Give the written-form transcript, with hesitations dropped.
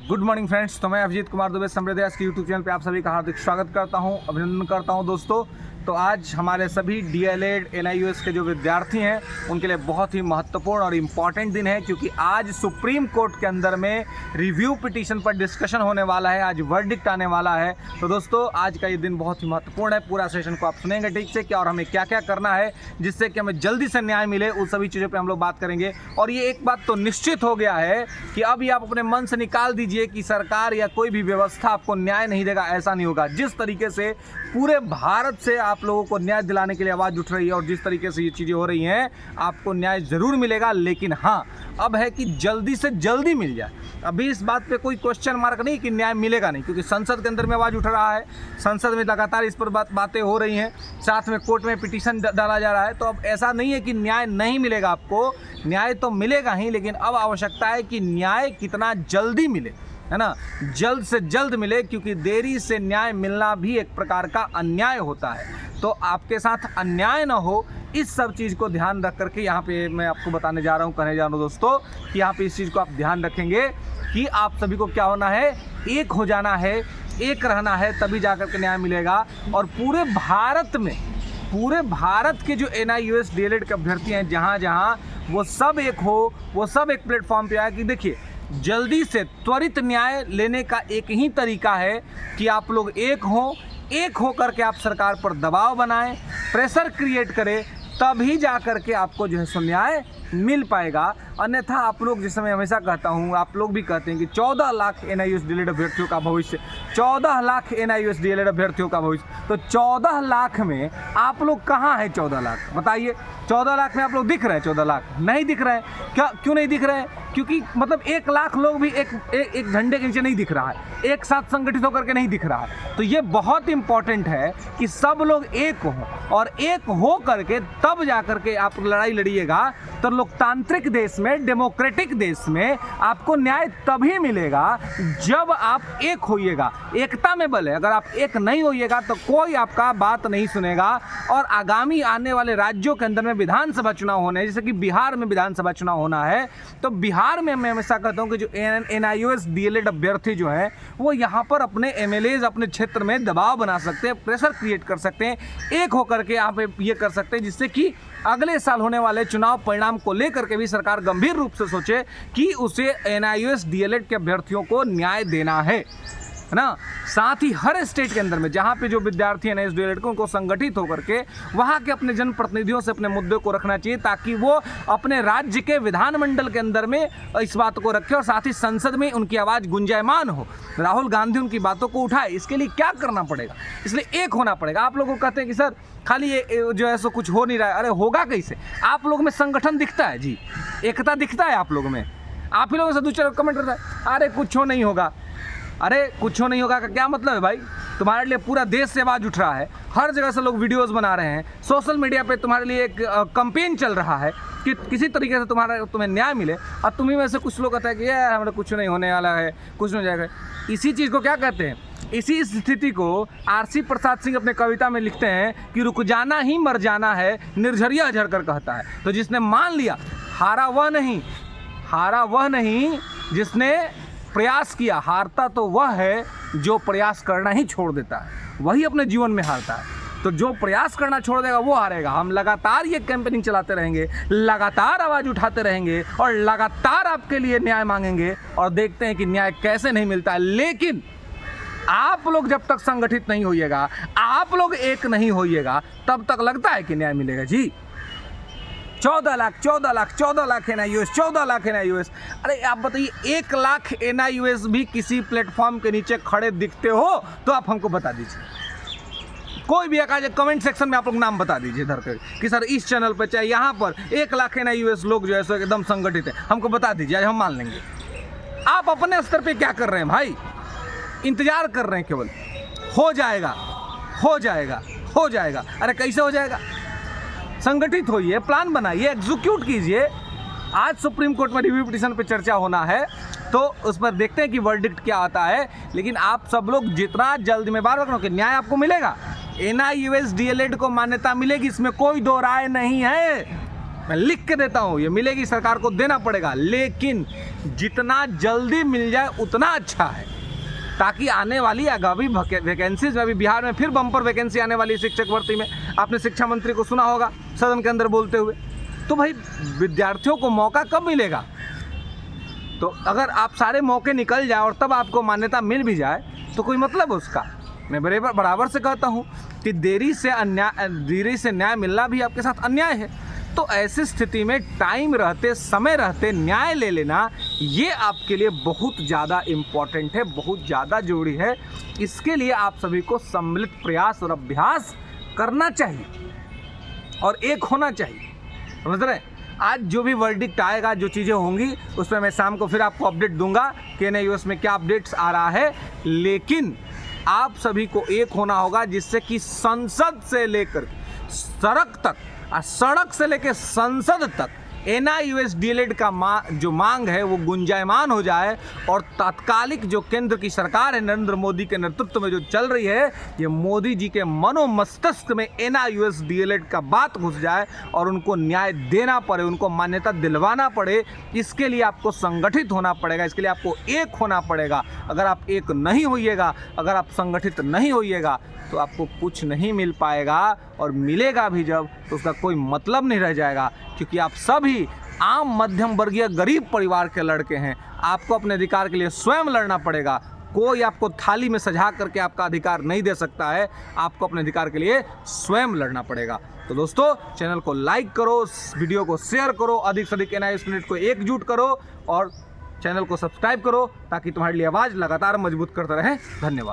Good morning friends, तो मैं अभिजीत कुमार दुबे समृद्धि की यूट्यूब चैनल पे आप सभी का हार्दिक स्वागत करता हूं, अभिनंदन करता हूं दोस्तों। तो आज हमारे सभी डीएलएड एनआईयूएस के जो विद्यार्थी हैं उनके लिए बहुत ही महत्वपूर्ण और इम्पॉर्टेंट दिन है, क्योंकि आज सुप्रीम कोर्ट के अंदर में रिव्यू पिटीशन पर डिस्कशन होने वाला है, आज वर्डिक्ट आने वाला है। तो दोस्तों आज का ये दिन बहुत ही महत्वपूर्ण है। पूरा सेशन को आप सुनेंगे ठीक से क्या और हमें क्या क्या करना है जिससे कि हमें जल्दी से न्याय मिले, उन सभी चीज़ों पर हम लोग बात करेंगे। और ये एक बात तो निश्चित हो गया है कि अब ये आप अपने मन से निकाल दीजिए कि सरकार या कोई भी व्यवस्था आपको न्याय नहीं देगा, ऐसा नहीं होगा। जिस तरीके से पूरे भारत से आप लोगों को न्याय दिलाने के लिए आवाज़ उठ रही है और जिस तरीके से ये चीज़ें हो रही हैं, आपको न्याय ज़रूर मिलेगा। लेकिन हाँ, अब है कि जल्दी से जल्दी मिल जाए। अभी इस बात पे कोई क्वेश्चन मार्क नहीं कि न्याय मिलेगा नहीं, क्योंकि संसद के अंदर में आवाज़ उठ रहा है, संसद में लगातार इस पर बातें हो रही हैं, साथ में कोर्ट में पिटीशन डाला जा रहा है। तो अब ऐसा नहीं है कि न्याय नहीं मिलेगा, आपको न्याय तो मिलेगा ही, लेकिन अब आवश्यकता है कि न्याय कितना जल्दी मिले, है ना, जल्द से जल्द मिले, क्योंकि देरी से न्याय मिलना भी एक प्रकार का अन्याय होता है। तो आपके साथ अन्याय ना हो, इस सब चीज़ को ध्यान रख करके यहाँ पे मैं आपको बताने जा रहा हूँ, कहने जा रहा हूँ दोस्तों कि यहाँ पे इस चीज़ को आप ध्यान रखेंगे कि आप सभी को क्या होना है, एक हो जाना है, एक रहना है, तभी जा कर के न्याय मिलेगा। और पूरे भारत के जो एनआईयूएस डीएलएड के अभ्यर्थी हैं, जहाँ जहाँ वो सब एक हो, वो सब एक प्लेटफॉर्म पे आए कि देखिए जल्दी से त्वरित न्याय लेने का एक ही तरीका है कि आप लोग एक हो करके आप सरकार पर दबाव बनाएं, प्रेशर क्रिएट करें, तभी जा करके आपको जो है सो न्याय मिल पाएगा। अन्यथा आप लोग, जैसे मैं हमेशा कहता हूँ, आप लोग भी कहते हैं कि 14 लाख एनआईयूएस डीएलएड अभ्यर्थियों का भविष्य, 14 लाख एनआईयूएस डीएलएड अभ्यर्थियों का भविष्य। तो 14 लाख में आप लोग कहाँ हैं? 14 लाख बताइए, 14 लाख में आप लोग दिख रहे हैं? 14 लाख नहीं दिख रहे हैं। क्या क्यों नहीं दिख रहे हैं? क्योंकि मतलब 1 लाख लोग भी एक झंडे के नीचे नहीं दिख रहा है, एक साथ संगठित होकर के नहीं दिख रहा है। तो ये बहुत इंपॉर्टेंट है कि सब लोग एक हों, और एक हो करके तब जा करके आप लड़ाई लड़िएगा। तो लोकतांत्रिक देश में, डेमोक्रेटिक देश में आपको न्याय तभी मिलेगा जब आप एक होइएगा। एकता में बल है, अगर आप एक नहीं होइएगा तो कोई आपका बात नहीं सुनेगा। और आगामी आने वाले राज्यों के अंदर में विधानसभा चुनाव होने हैं, जैसे कि बिहार में विधानसभा चुनाव होना है, तो बिहार में मैं हमेशा कहता हूँ कि जो एनआईयूएस डीएलएड अभ्यर्थी जो हैं वो यहाँ पर अपने एमएलएज अपने क्षेत्र में दबाव बना सकते हैं, प्रेशर क्रिएट कर सकते हैं, एक होकर के आप ये कर सकते हैं, जिससे कि अगले साल होने वाले चुनाव परिणाम को लेकर के भी सरकार गंभीर रूप से सोचे कि उसे एनआईयूएस डीएलएड के अभ्यर्थियों को न्याय देना है ना। साथ ही हर स्टेट के अंदर में जहाँ पे जो विद्यार्थी हैं एनआईयूएस डीएलएड को, उनको संगठित होकर के वहाँ के अपने जनप्रतिनिधियों से अपने मुद्दे को रखना चाहिए, ताकि वो अपने राज्य के विधानमंडल के अंदर में इस बात को रखें और साथ ही संसद में उनकी आवाज़ गुंजायमान हो, राहुल गांधी उनकी बातों को उठाए। इसके लिए क्या करना पड़ेगा? इसलिए एक होना पड़ेगा। आप लोगों को कहते हैं कि सर खाली ये जो है सो कुछ हो नहीं रहा है। अरे होगा कैसे? आप लोगों में संगठन दिखता है जी, एकता दिखता है आप लोगों में। आप ही लोगों से दूसरा कमेंट करता है, अरे कुछ हो नहीं होगा। अरे कुछ नहीं होगा का क्या मतलब है भाई? तुम्हारे लिए पूरा देश से आवाज़ उठ रहा है, हर जगह से लोग वीडियोस बना रहे हैं, सोशल मीडिया पे तुम्हारे लिए एक कैंपेन चल रहा है कि किसी तरीके से तुम्हें न्याय मिले। और तुम्ही में से कुछ लोग कहते हैं कि यार हमारा कुछ नहीं होने वाला है, कुछ नहीं हो जाएगा। इसी चीज़ को क्या कहते हैं? इसी स्थिति को आरसी प्रसाद सिंह अपने कविता में लिखते हैं कि रुक जाना ही मर जाना है, निर्झरिया झर कर कहता है। तो जिसने मान लिया, हारा वह नहीं जिसने प्रयास किया, हारता तो वह है जो प्रयास करना ही छोड़ देता है, वही अपने जीवन में हारता है। तो जो प्रयास करना छोड़ देगा वो हारेगा। हम लगातार ये कैंपेनिंग चलाते रहेंगे, लगातार आवाज़ उठाते रहेंगे और लगातार आपके लिए न्याय मांगेंगे, और देखते हैं कि न्याय कैसे नहीं मिलता है। लेकिन आप लोग जब तक संगठित नहीं होइएगा, आप लोग एक नहीं होइएगा, तब तक लगता है कि न्याय मिलेगा जी। 14 लाख एनआईयूएस, 14 लाख एनआईयूएस। अरे आप बताइए, 1 लाख एनआईयूएस भी किसी प्लेटफॉर्म के नीचे खड़े दिखते हो तो आप हमको बता दीजिए। कोई भी एक कमेंट सेक्शन में आप लोग नाम बता दीजिए इधर के कि सर इस चैनल पर चाहे यहाँ पर 1 लाख एनआईयूएस लोग जो है सो एकदम संगठित है, हमको बता दीजिए, आज हम मान लेंगे। आप अपने स्तर पे क्या कर रहे हैं भाई? इंतजार कर रहे हैं केवल। हो जाएगा। अरे कैसे हो जाएगा? संगठित होइए, प्लान बनाइए, एग्जीक्यूट कीजिए। आज सुप्रीम कोर्ट में रिव्यू पिटीशन पे चर्चा होना है, तो उस पर देखते हैं कि वर्डिक्ट क्या आता है। लेकिन आप सब लोग जितना जल्द में बार रखो कि न्याय आपको मिलेगा, एनआईयूएस डीएलएड को मान्यता मिलेगी, इसमें कोई दो राय नहीं है। मैं लिख के देता हूँ, ये मिलेगी, सरकार को देना पड़ेगा, लेकिन जितना जल्दी मिल जाए उतना अच्छा है, ताकि आने वाली आगामी वैकेंसीज में, अभी बिहार में फिर बम्पर वैकेंसी आने वाली शिक्षक भर्ती में, आपने शिक्षा मंत्री को सुना होगा सदन के अंदर बोलते हुए। तो भाई विद्यार्थियों को मौका कब मिलेगा? तो अगर आप सारे मौके निकल जाए और तब आपको मान्यता मिल भी जाए तो कोई मतलब है उसका। मैं बराबर से कहता हूँ कि देरी से न्याय मिलना भी आपके साथ अन्याय है। तो ऐसी स्थिति में टाइम रहते, समय रहते न्याय ले लेना, ये आपके लिए बहुत ज़्यादा इम्पॉर्टेंट है, बहुत ज़्यादा जरूरी है। इसके लिए आप सभी को सम्मिलित प्रयास और अभ्यास करना चाहिए और एक होना चाहिए, समझ रहे हैं? आज जो भी वर्डिक्ट आएगा, जो चीज़ें होंगी, उस पर मैं शाम को फिर आपको अपडेट दूंगा कि NIOS में क्या अपडेट्स आ रहा है। लेकिन आप सभी को एक होना होगा, जिससे कि संसद से लेकर सड़क तक, सड़क से लेकर संसद तक NIOS DLED का जो मांग है वो गुंजायमान हो जाए, और तात्कालिक जो केंद्र की सरकार है नरेंद्र मोदी के नेतृत्व में जो चल रही है, ये मोदी जी के मनोमस्तिष्क में NIOS DLED का बात घुस जाए और उनको न्याय देना पड़े, उनको मान्यता दिलवाना पड़े। इसके लिए आपको संगठित होना पड़ेगा, इसके लिए आपको एक होना पड़ेगा। अगर आप एक नहीं होइएगा, अगर आप संगठित नहीं होइएगा, तो आपको कुछ नहीं मिल पाएगा, और मिलेगा भी जब तो उसका कोई मतलब नहीं रह जाएगा, क्योंकि आप सभी आम मध्यम वर्गीय गरीब परिवार के लड़के हैं। आपको अपने अधिकार के लिए स्वयं लड़ना पड़ेगा। कोई आपको थाली में सजा करके आपका अधिकार नहीं दे सकता है, आपको अपने अधिकार के लिए स्वयं लड़ना पड़ेगा। तो दोस्तों, चैनल को लाइक करो, वीडियो को शेयर करो, अधिक से अधिक NIOS मिनट को एकजुट करो, और चैनल को सब्सक्राइब करो, ताकि तुम्हारे लिए आवाज़ लगातार मजबूत करते रहें। धन्यवाद।